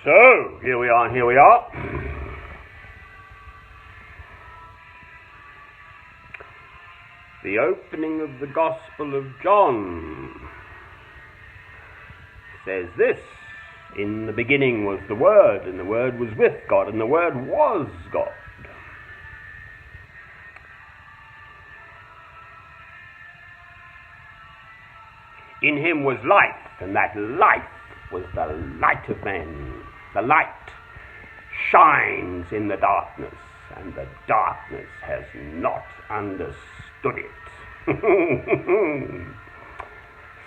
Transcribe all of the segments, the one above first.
So, here we are. The opening of the Gospel of John says this: in the beginning was the Word, and the Word was with God, and the Word was God. In him was life, and that life was the light of men. The light shines in the darkness, and the darkness has not understood it.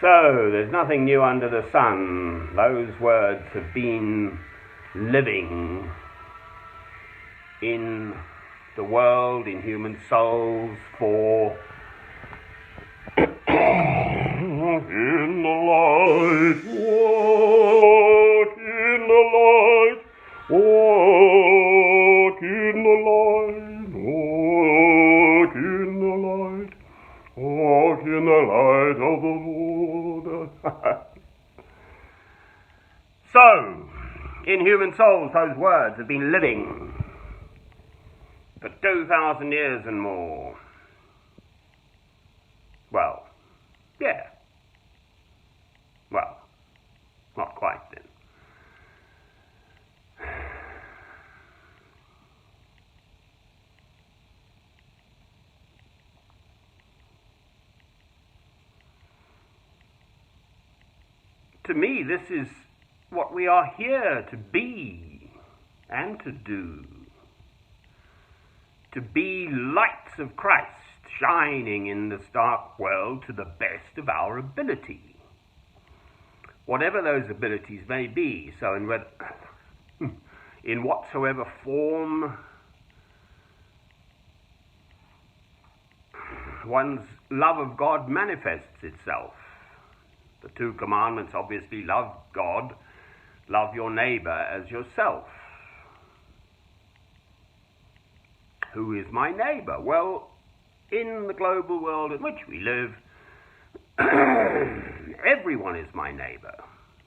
So, there's nothing new under the sun. Those words have been living in the world, in human souls, for in the light, walk in the light, walk in the light, walk in the light, walk in the light of the Lord. So, in human souls, those words have been living for 2,000 years and more. Well, yeah. Well, not quite then. To me, this is what we are here to be and to do. To be lights of Christ, shining in this dark world to the best of our ability. Whatever those abilities may be, so in whatsoever form one's love of God manifests itself. The two commandments, obviously: love God, love your neighbor as yourself. Who is my neighbor? Well, in the global world in which we live, everyone is my neighbor.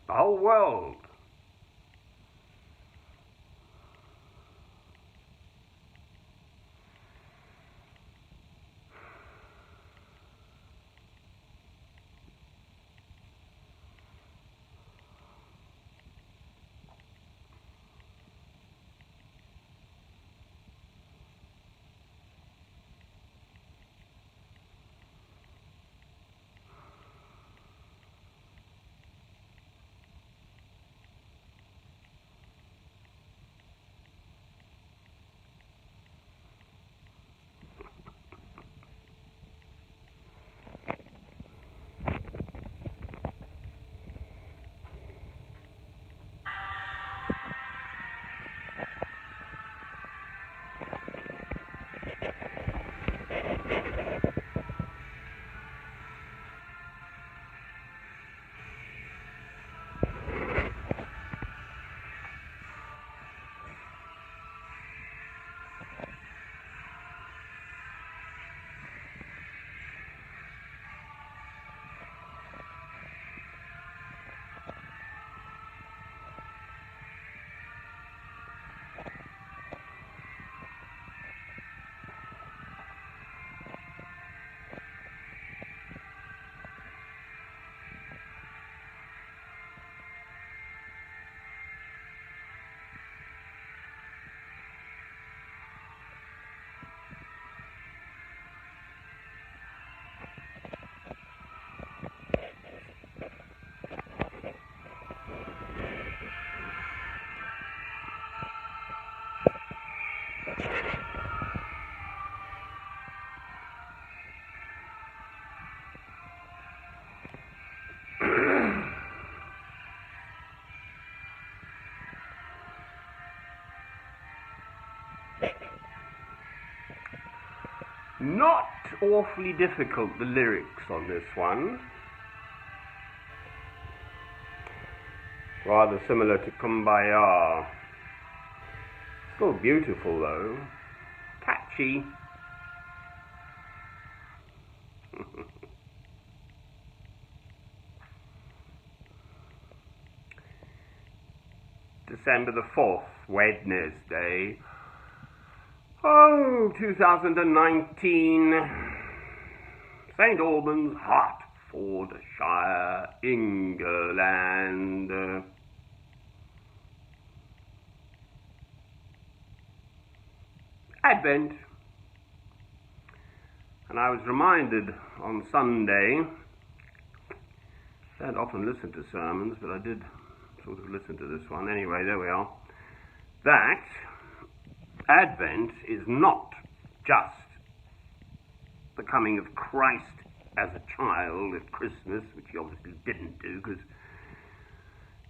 The whole world. Not awfully difficult, the lyrics on this one. Rather similar to Kumbaya. Still beautiful though. Catchy. December the 4th, Wednesday. 2019. St. Albans, Hertfordshire, England. Advent. And I was reminded on Sunday, I don't often listen to sermons, but I did sort of listen to this one. Anyway, there we are. That Advent is not just the coming of Christ as a child at Christmas, which he obviously didn't do, because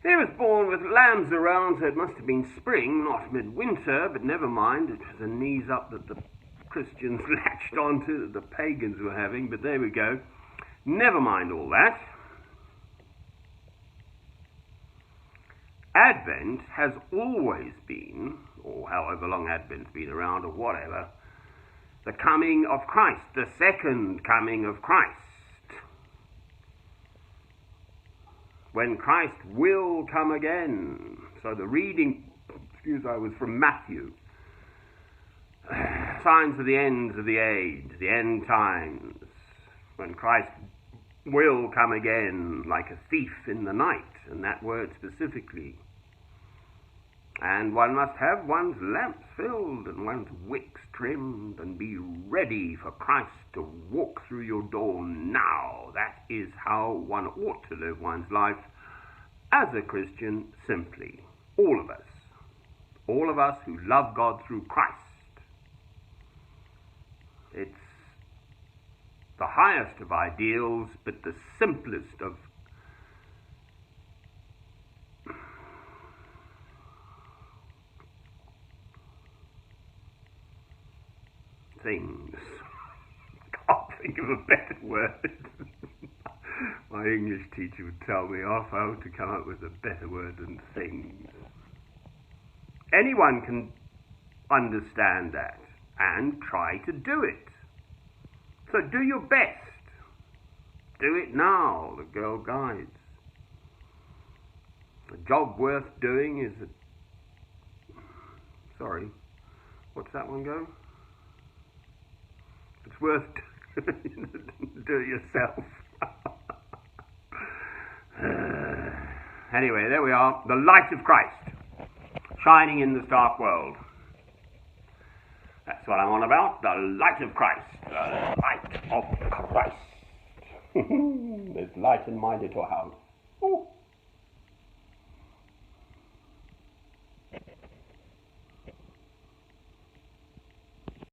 he was born with lambs around, so it must have been spring, not midwinter, but never mind, it was a knees up that the Christians latched onto that the pagans were having, but there we go. Never mind all that. Advent has always been, or however long Advent's been around, or whatever, the coming of Christ, the second coming of Christ. When Christ will come again. So the reading, was from Matthew. Signs of the ends of the age, the end times. When Christ will come again like a thief in the night, and that word specifically. And one must have one's lamps filled and one's wicks trimmed and be ready for Christ to walk through your door now. That is how one ought to live one's life as a Christian simply. All of us who love God through Christ. It's the highest of ideals, but the simplest of things. Can't think of a better word. My English teacher would tell me off how to come up with a better word than things. Anyone can understand that and try to do it. So do your best. Do it now, the Girl Guides. A job worth doing is what's that one go? It's worth do it yourself. Anyway, there we are. The light of Christ shining in this dark world. That's what I'm on about. The light of Christ. The light of Christ. There's light in my little house.